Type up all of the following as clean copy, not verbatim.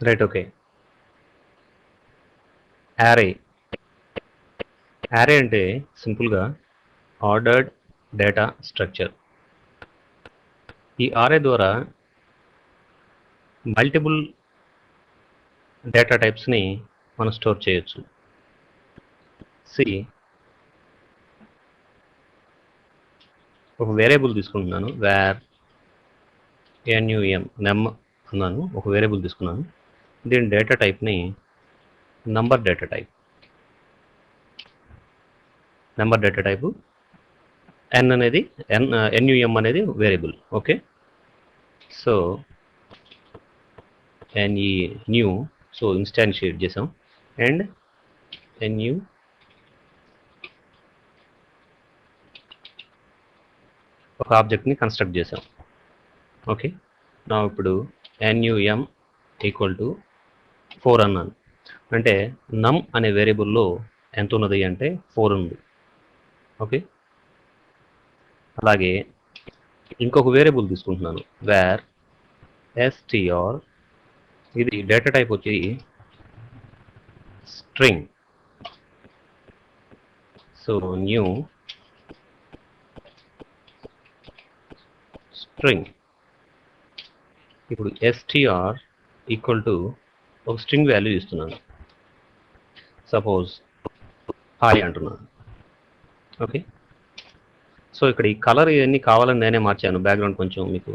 Right. Okay. యారే. యారే అంటే సింపుల్‌గా ordered data structure. ఈ ఆర్ఏ ద్వారా మల్టిపుల్ డేటా టైప్స్‌ని మనం స్టోర్ చేయొచ్చు. సి ఒక వేరియబుల్ తీసుకుంటున్నాను. వేర్ నమ్ అన్నాను. ఒక వేరియబుల్ తీసుకున్నాను. దీని డేటా టైప్‌ని number data type. Number data type NUM అనేది variable. Okay. So NE so instantiate చేసాం అండ్ NU ఒక ఆబ్జెక్ట్ని కన్స్ట్రక్ట్ చేసాం. ఓకే. నా ఇప్పుడు NUM ఈక్వల్ టు 4 అన్నాను. అంటే నమ్ అనే వేరియబుల్లో ఎంత ఉన్నది అంటే 4 ఉంది. ఓకే. అలాగే ఇంకొక వేరియబుల్ తీసుకుంటున్నాను. వేర్ str ఇది డేటా టైప్ వచ్చి స్ట్రింగ్. So new string. ఇప్పుడు str ఈక్వల్ టు ఒక స్ట్రింగ్ వాల్యూ ఇస్తున్నాను. సపోజ్ హాయ్ అంటున్నాను. ఓకే. సో ఇక్కడ ఈ కలర్ ఇవన్నీ కావాలని నేనే మార్చాను. బ్యాక్గ్రౌండ్ కొంచెం మీకు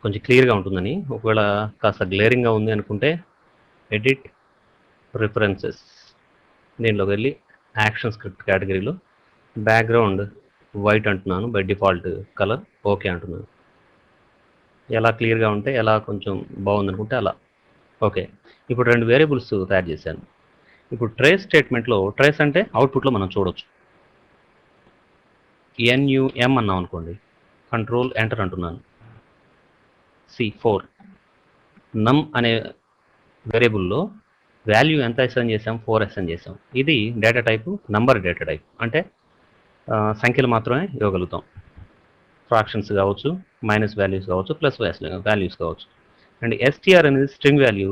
కొంచెం క్లియర్గా ఉంటుందని. ఒకవేళ కాస్త గ్లేరింగ్గా ఉంది అనుకుంటే ఎడిట్ ప్రిఫరెన్సెస్ దీనిలోకి వెళ్ళి యాక్షన్ స్క్రిప్ట్ కేటగిరీలో బ్యాక్గ్రౌండ్ వైట్ అంటున్నాను. బై డిఫాల్ట్ కలర్ ఓకే అంటున్నాను. ఎలా క్లియర్గా ఉంటే ఎలా కొంచెం బాగుంది అనుకుంటే అలా. ఓకే. ఇప్పుడు 2 వేరియబుల్స్ తయారు చేశాను. ఇప్పుడు ట్రేస్ స్టేట్మెంట్లో ట్రేస్ అంటే అవుట్పుట్లో మనం చూడొచ్చు. NUM అన్నాం అనుకోండి. కంట్రోల్ ఎంటర్ అంటున్నాను. C4 నమ్ అనే వేరియబుల్లో వాల్యూ ఎంత అసైన్ చేసాం? 4 అసైన్ చేసాం. ఇది data type number data type. అంటే సంఖ్యలు మాత్రమే ఇవ్వగలుగుతాం. ఫ్రాక్షన్స్ కావచ్చు, మైనస్ వాల్యూస్ కావచ్చు, ప్లస్ వాల్యూస్ కావచ్చు. అండ్ STR అనేది string value.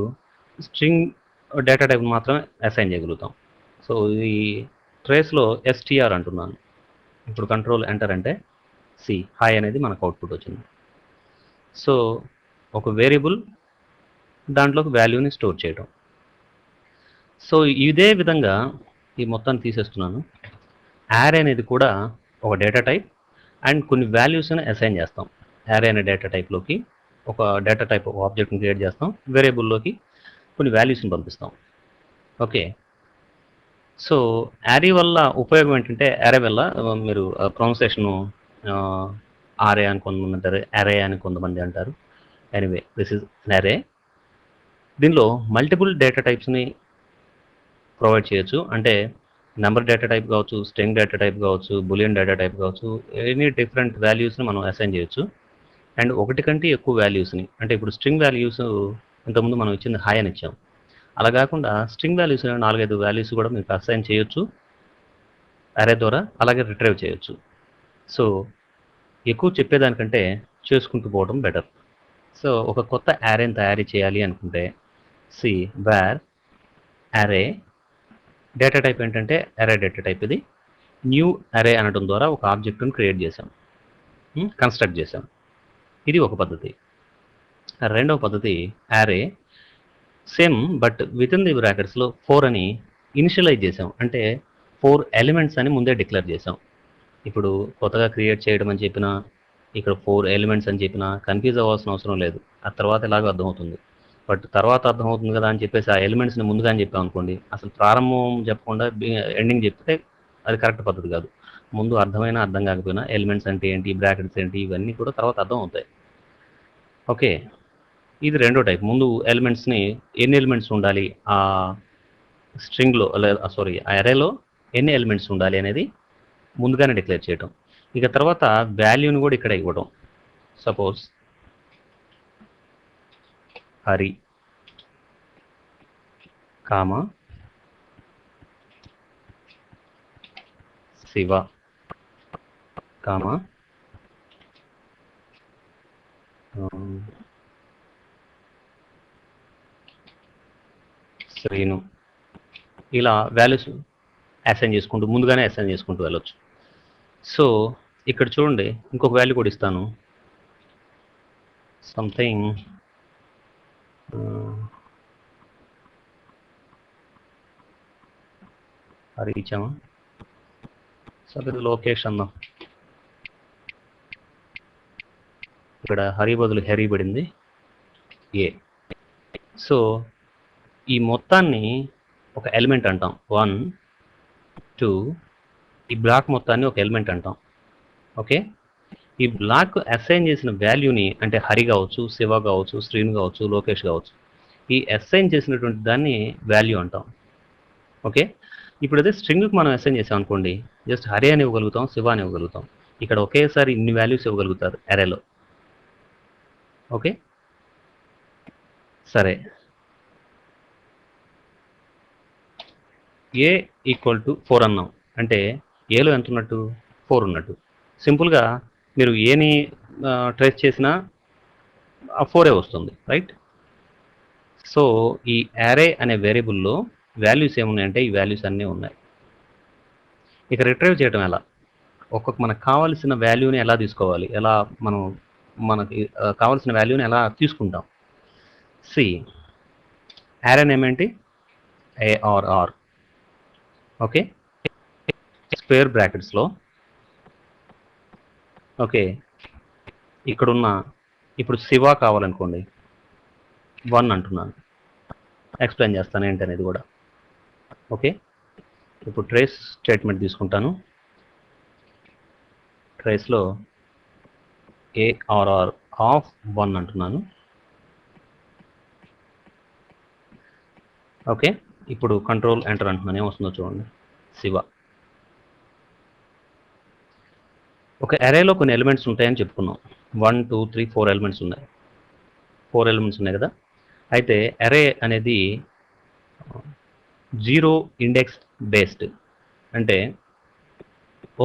String data type మాత్రమే అసైన్ చేయగలుగుతాం. సో ఈ ట్రేస్లో STR అంటున్నాను. ఇప్పుడు కంట్రోల్ ఎంటర్ అంటే హాయ్ అనేది మనకు అవుట్పుట్ వచ్చింది. సో ఒక వేరియబుల్ దాంట్లోకి వాల్యూని స్టోర్ చేయడం. సో ఇదే విధంగా ఈ మొత్తాన్ని తీసేస్తున్నాను. యారే అనేది కూడా ఒక డేటా టైప్ అండ్ కొన్ని వాల్యూస్ని అసైన్ చేస్తాం. యారే అనే డేటా టైప్లోకి ఒక డేటా టైప్ ఒక ఆబ్జెక్ట్ని క్రియేట్ చేస్తాం. వేరియబుల్లోకి కొన్ని వాల్యూస్ని పంపిస్తాం. ఓకే. సో యారీ వల్ల ఉపయోగం ఏంటంటే యారే వల్ల మీరు ప్రొనౌన్సియేషను ఆర్ఏ అని కొంతమంది అంటారు, అరే అని కొంతమంది అంటారు. ఎనీవే దిస్ ఇస్ అరే. దీనిలో మల్టిపుల్ డేటా టైప్స్ని ప్రొవైడ్ చేయొచ్చు. అంటే నెంబర్ డేటా టైప్ కావచ్చు, స్ట్రింగ్ డేటా టైప్ కావచ్చు, బులియన్ డేటా టైప్ కావచ్చు, ఎనీ డిఫరెంట్ వాల్యూస్ని మనం అసైన్ చేయొచ్చు. అండ్ ఒకటి కంటే ఎక్కువ వాల్యూస్ని, అంటే ఇప్పుడు స్ట్రింగ్ వాల్యూస్ ఇంతకుముందు మనం ఇచ్చింది హాయ్ అని ఇచ్చాం. అలా కాకుండా స్ట్రింగ్ వాల్యూస్ 4-5 వాల్యూస్ కూడా మీకు అసైన్ చేయొచ్చు అరే ద్వారా, అలాగే రిట్రైవ్ చేయొచ్చు. సో ఎక్కువ చెప్పేదానికంటే చేసుకుంటూ పోవడం బెటర్. సో ఒక కొత్త యారేని తయారీ చేయాలి అనుకుంటే వేర్ అరే డేటా టైప్ ఏంటంటే అరే డేటా టైప్. ఇది న్యూ అరే అనడం ద్వారా ఒక ఆబ్జెక్ట్ని క్రియేట్ చేసాం, కన్స్ట్రక్ట్ చేసాం. ఇది ఒక పద్ధతి. రెండవ పద్ధతి array same but with in the బ్రాకెట్స్లో 4 అని ఇనిషియలైజ్ చేసాం. అంటే 4 ఎలిమెంట్స్ అని ముందే డిక్లేర్ చేసాం. ఇప్పుడు కొత్తగా క్రియేట్ చేయడం అని చెప్పినా, ఇక్కడ 4 ఎలిమెంట్స్ అని చెప్పినా కన్ఫ్యూజ్ అవ్వాల్సిన అవసరం లేదు. ఆ తర్వాత ఎలాగో అర్థమవుతుంది. బట్ తర్వాత అర్థమవుతుంది కదా అని చెప్పేసి ఆ ఎలిమెంట్స్ని ముందుగానే చెప్పాం అనుకోండి, అసలు ప్రారంభం చెప్పకుండా ఎండింగ్ చెప్తే అది కరెక్ట్ పద్ధతి కాదు. ముందు అర్థమైనా అర్థం కాకపోయినా ఎలిమెంట్స్ అంటే ఏంటి, బ్రాకెట్స్ ఏంటి, ఇవన్నీ కూడా తర్వాత అర్థం అవుతాయి. ఓకే. ఇది రెండో టైప్. ముందు ఎలిమెంట్స్ని ఎన్ని ఎలిమెంట్స్ ఉండాలి ఆ స్ట్రింగ్లో, సారీ ఆ అరేలో ఎన్ని ఎలిమెంట్స్ ఉండాలి అనేది ముందుగానే డిక్లేర్ చేయటం. ఇక తర్వాత వాల్యూని కూడా ఇక్కడ ఇవ్వడం. సపోజ్ హరి కామ శివ కామ శ్రీను, ఇలా వాల్యూస్ అసైన్ చేసుకుంటూ ముందుగానే అసైన్ చేసుకుంటూ వెళ్ళొచ్చు. సో ఇక్కడ చూడండి, ఇంకొక వాల్యూ కూడా ఇస్తాను. సంథింగ్ హరి ఇచ్చామా? సరే లోకేష్ అందాం. ఇక్కడ హరి బదులు హెరీ పడింది ఏ. సో ఈ మొత్తాన్ని ఒక ఎలిమెంట్ అంటాం. 1 2 ఈ బ్లాక్ మొత్తాన్ని ఒక ఎలిమెంట్ అంటాం. ఓకే, ఈ బ్లాక్ అసైన్ చేసిన వాల్యూని, అంటే హరి కావచ్చు, శివ కావచ్చు, శ్రీను కావచ్చు, లోకేష్ కావచ్చు, ఈ అసైన్ చేసినటువంటి దాన్ని వాల్యూ అంటాం. ఓకే, ఇప్పుడు అదే స్ట్రింగ్కి మనం అసైన్ చేసాం అనుకోండి, జస్ట్ హరి అని ఇవ్వగలుగుతాం, శివ అని ఇవ్వగలుగుతాం. ఇక్కడ ఒకేసారి ఇన్ని వాల్యూస్ ఇవ్వగలుగుతారు అరేలో. ఓకే, సరే, ఏ ఈక్వల్ టు 4 అన్నాం అంటే ఏలో ఎంత ఉన్నట్టు? 4 ఉన్నట్టు. సింపుల్గా మీరు ఏని ట్రేస్ చేసినా ఆ 4 వస్తుంది, రైట్? సో ఈ యారే అనే వేరియబుల్లో వాల్యూస్ ఏమున్నాయంటే ఈ వాల్యూస్ అన్నీ ఉన్నాయి. ఇక రిట్రైవ్ చేయడం ఎలా? ఒక్కొక్క మనకు కావాల్సిన వాల్యూని ఎలా తీసుకోవాలి, ఎలా మనం మనకి కావాల్సిన వాల్యూని ఎలా తీసుకుంటాం? సి యారే నేమ్ ఏంటి? ARR. ఓకే, స్క్వేర్ బ్రాకెట్స్లో. ఓకే, ఇక్కడున్న ఇప్పుడు శివ కావాలనుకోండి, 1 అంటున్నాను. ఎక్స్ప్లెయిన్ చేస్తాను ఏంటనేది కూడా. ఓకే, ఇప్పుడు ట్రేస్ స్టేట్మెంట్ తీసుకుంటాను. ట్రేస్లో ARR ఆఫ్ 1 అంటున్నాను. ఓకే, ఇప్పుడు కంట్రోల్ ఎంటర్ అంటున్నాను. ఏమొస్తుందో చూడండి, శివ. ఒక అరేలో కొన్ని ఎలిమెంట్స్ ఉంటాయని చెప్పుకున్నాం. 1 2 3 4 ఎలిమెంట్స్ ఉన్నాయి. 4 ఎలిమెంట్స్ ఉన్నాయి కదా. అయితే అరే అనేది 0 ఇండెక్స్ బేస్డ్, అంటే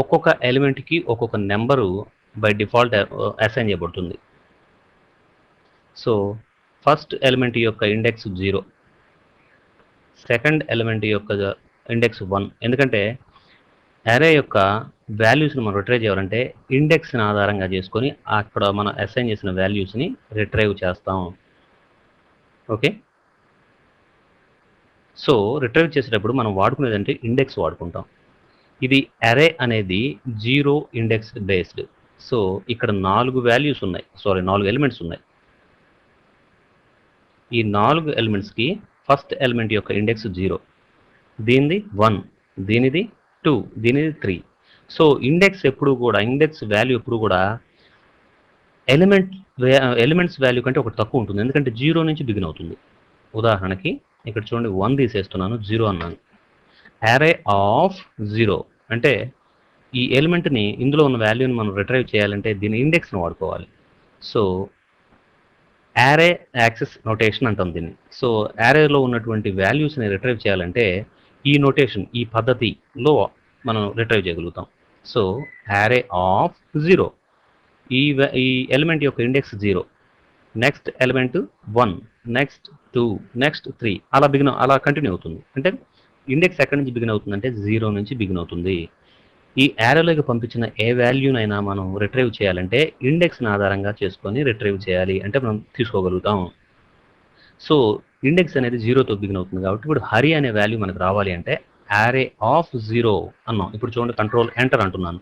ఒక్కొక్క ఎలిమెంట్కి ఒక్కొక్క నెంబరు బై డిఫాల్ట్ అసైన్ చేయబడుతుంది. సో ఫస్ట్ ఎలిమెంట్ యొక్క ఇండెక్స్ 0, సెకండ్ ఎలిమెంట్ యొక్క ఇండెక్స్ 1. ఎందుకంటే అరే యొక్క వాల్యూస్ని మనం రిట్రైవ్ చేయాలంటే ఇండెక్స్ని ఆధారంగా చేసుకొని అక్కడ మనం అసైన్ చేసిన వాల్యూస్ని రిట్రైవ్ చేస్తాం. ఓకే, సో రిట్రైవ్ చేసేటప్పుడు మనం వాడుకునేదంటే ఇండెక్స్ వాడుకుంటాం. ఇది అరే అనేది 0 ఇండెక్స్ బేస్డ్. సో ఇక్కడ 4 వాల్యూస్ ఉన్నాయి, 4 ఎలిమెంట్స్ ఉన్నాయి. ఈ 4 ఎలిమెంట్స్కి ఫస్ట్ ఎలిమెంట్ యొక్క ఇండెక్స్ 0, దీనిది 1, దీనిది 2, దీనిది 3. సో ఇండెక్స్ ఎప్పుడు కూడా, ఇండెక్స్ వాల్యూ ఎప్పుడు కూడా ఎలిమెంట్స్ వాల్యూ కంటే ఒకటి తక్కువ ఉంటుంది. ఎందుకంటే 0 నుంచి బిగిన్ అవుతుంది. ఉదాహరణకి ఇక్కడ చూడండి, 1 తీసేస్తున్నాను, 0 అన్నాను. అరే ఆఫ్ 0 అంటే ఈ ఎలిమెంట్ని, ఇందులో ఉన్న వాల్యూని మనం రిట్రైవ్ చేయాలంటే దీని ఇండెక్స్ని వాడుకోవాలి. సో యారే యాక్సెస్ నోటేషన్ అంటాం దీన్ని. సో యారేలో ఉన్నటువంటి వాల్యూస్ని రిట్రైవ్ చేయాలంటే ఈ నోటేషన్, ఈ పద్ధతిలో మనం రిట్రైవ్ చేయగలుగుతాం. సో యారే ఆఫ్ 0, ఈ ఎలిమెంట్ యొక్క index 0, next element 1, next 2, next 3, అలా కంటిన్యూ అవుతుంది. అంటే ఇండెక్స్ ఎక్కడి నుంచి బిగిన్ అవుతుంది అంటే 0 నుంచి బిగిన్ అవుతుంది. ఈ యారోలోకి పంపించిన ఏ వాల్యూనైనా మనం రిట్రైవ్ చేయాలంటే ఇండెక్స్ని ఆధారంగా చేసుకొని రిట్రైవ్ చేయాలి, అంటే మనం తీసుకోగలుగుతాం. సో ఇండెక్స్ అనేది 0తో బిగిన్ అవుతుంది కాబట్టి ఇప్పుడు హరి అనే వాల్యూ మనకు రావాలి అంటే యారే ఆఫ్ 0 అన్నాం. ఇప్పుడు చూడండి, కంట్రోల్ ఎంటర్ అంటున్నాను.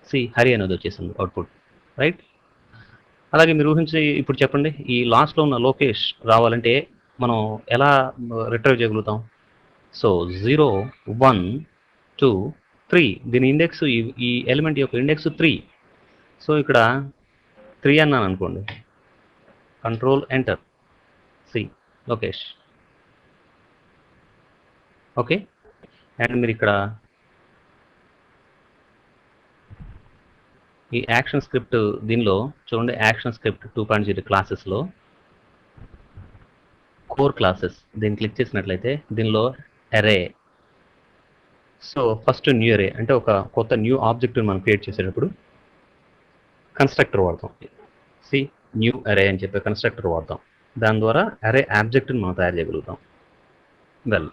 సి హరి అనేది వచ్చేసింది అవుట్పుట్, రైట్? అలాగే మీరు ఊహించి ఇప్పుడు చెప్పండి, ఈ లాస్ట్లో ఉన్న లోకేష్ రావాలంటే మనం ఎలా రిట్రైవ్ చేయగలుగుతాం? సో 0 1 2 3, దీని ఇండెక్స్, ఈ ఎలిమెంట్ యొక్క ఇండెక్స్ 3. సో ఇక్కడ 3 అన్నాను అనుకోండి, control enter, C Lokesh. Okay, and మీరు ఇక్కడ ఈ యాక్షన్ స్క్రిప్ట్, దీనిలో చూడండి, యాక్షన్ స్క్రిప్ట్ 2.0 క్లాసెస్లో కోర్ క్లాసెస్, దీన్ని క్లిక్ చేసినట్లయితే దీనిలో అరే. సో ఫస్ట్ న్యూ అరే అంటే ఒక కొత్త న్యూ ఆబ్జెక్ట్ని మనం క్రియేట్ చేసేటప్పుడు కన్స్ట్రక్టర్ వాడతాం. సి న్యూ అరే అని చెప్పే కన్స్ట్రక్టర్ వాడతాం. దాని ద్వారా అరే ఆబ్జెక్ట్ని మనం తయారు చేయగలుగుతాం. వెల్,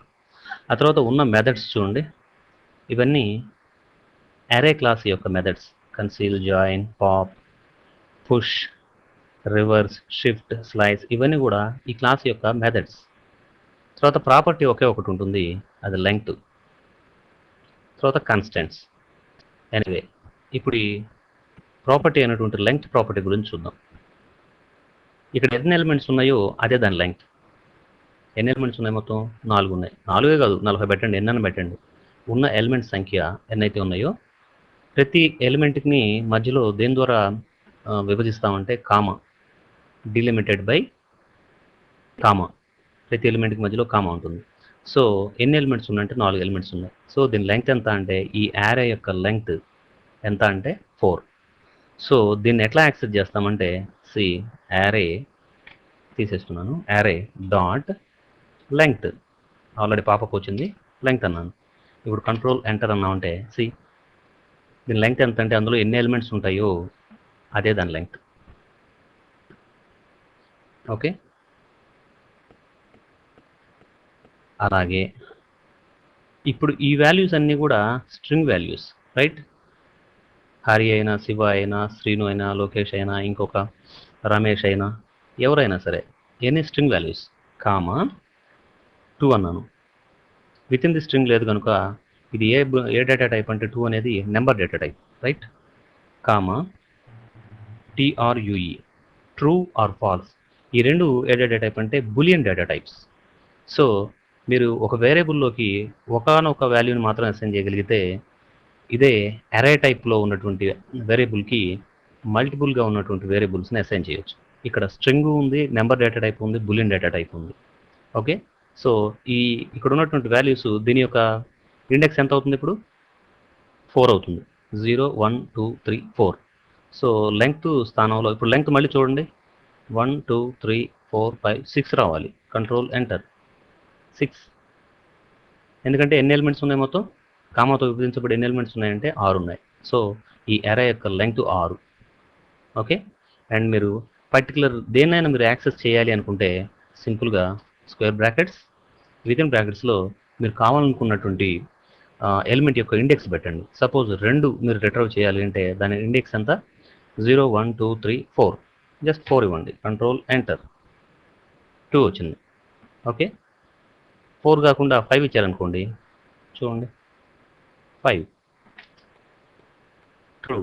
ఆ తర్వాత ఉన్న మెథడ్స్ చూడండి. ఇవన్నీ అరే క్లాస్ యొక్క methods. Conceal, join, pop, push, reverse, shift, slice, ఇవన్నీ కూడా ఈ క్లాస్ యొక్క మెథడ్స్. తర్వాత ప్రాపర్టీ ఒకే ఒకటి ఉంటుంది, అది లెంగ్త్. తర్వాత కన్స్టెంట్స్. ఎనీవే, ఇప్పుడు ఈ ప్రాపర్టీ అనేటువంటి లెంగ్త్ ప్రాపర్టీ గురించి చూద్దాం. ఇక్కడ ఎన్ని ఎలిమెంట్స్ ఉన్నాయో అదే దాని లెంగ్త్. ఎన్ని ఎలిమెంట్స్ ఉన్నాయి? మొత్తం 4 ఉన్నాయి. 4 కాదు, 40 పెట్టండి, ఎన్నైనా పెట్టండి. ఉన్న ఎలిమెంట్ సంఖ్య ఎన్నైతే ఉన్నాయో ప్రతి ఎలిమెంట్ని మధ్యలో దేని ద్వారా విభజిస్తామంటే కామా, డిలిమిటెడ్ బై కామా. ప్రతి ఎలిమెంట్కి మధ్యలో కామా ఉంటుంది. సో ఎన్ని ఎలిమెంట్స్ ఉన్నాయంటే 4 ఎలిమెంట్స్ ఉన్నాయి. సో దీని లెంగ్త్ ఎంత అంటే, ఈ యారే యొక్క లెంగ్త్ ఎంత అంటే 4. సో దీన్ని ఎట్లా యాక్సెస్ చేస్తామంటే, సి యారే తీసేస్తున్నాను, యారే డాట్ లెంగ్త్. ఆల్రెడీ పాపకు వచ్చింది, లెంగ్త్ అన్నాను. ఇప్పుడు కంట్రోల్ ఎంటర్ అన్నామంటే సి దీని లెంగ్త్ ఎంత అంటే అందులో ఎన్ని ఎలిమెంట్స్ ఉంటాయో అదే దాని లెంగ్త్. ఓకే, అలాగే ఇప్పుడు ఈ వాల్యూస్ అన్నీ కూడా స్ట్రింగ్ వాల్యూస్, రైట్? హరి అయినా, శివ అయినా, శ్రీను అయినా, లోకేష్ అయినా, ఇంకొక రమేష్ అయినా, ఎవరైనా సరే, ఎనీ స్ట్రింగ్ వాల్యూస్. కామా 2 అన్నాను. విత్ ఇన్ ది స్ట్రింగ్ లేదు కనుక ఇది ఏ డేటా టైప్ అంటే 2 అనేది number data type, right? Comma TRUE, true or false. ఈ రెండు ఏ డేటా టైప్ అంటే బులియన్ డేటా టైప్స్. సో మీరు ఒక వేరియబుల్లోకి ఒకనొక వాల్యూని మాత్రం అసైన్ చేయగలిగితే ఇదే అరే టైప్లో ఉన్నటువంటి వేరియబుల్కి మల్టిపుల్గా ఉన్నటువంటి వేరియబుల్స్ని అసైన్ చేయొచ్చు. ఇక్కడ స్ట్రింగ్ ఉంది, నెంబర్ డేటా టైప్ ఉంది, బులియన్ డేటా టైప్ ఉంది. ఓకే, సో ఇక్కడ ఉన్నటువంటి వాల్యూస్ దీని యొక్క ఇండెక్స్ ఎంత అవుతుంది? ఇప్పుడు 4 అవుతుంది. 0, 1, 2, 3, 4. సో లెంగ్త్ స్థానంలో ఇప్పుడు లెంగ్త్ మళ్ళీ చూడండి, 1, 2, 3, 4, 5, 6 రావాలి. Control enter, 6. ఎందుకంటే ఎన్ని ఎలిమెంట్స్ ఉన్నాయి మొత్తం? కామాతో విభజించబడి ఎన్ని ఎలిమెంట్స్ ఉన్నాయంటే 6 ఉన్నాయి. సో ఈ అరే యొక్క లెంగ్త్ 6. ఓకే, అండ్ మీరు పర్టికులర్ దేన్నైనా మీరు యాక్సెస్ చేయాలి అనుకుంటే సింపుల్గా స్క్వేర్ బ్రాకెట్స్, విత్ ఇన్ బ్రాకెట్స్లో మీరు కావాలనుకున్నటువంటి ఎలిమెంట్ యొక్క ఇండెక్స్ పెట్టండి. సపోజ్ 2 మీరు రిట్రైవ్ చేయాలి అంటే దాని ఇండెక్స్ ఎంత? 0, 1, 2, 3, 4. జస్ట్ 4 ఇవ్వండి, కంట్రోల్ ఎంటర్, 2 వచ్చింది. ఓకే, 4 కాకుండా 5 ఇచ్చారనుకోండి, చూడండి 5, ట్రూ.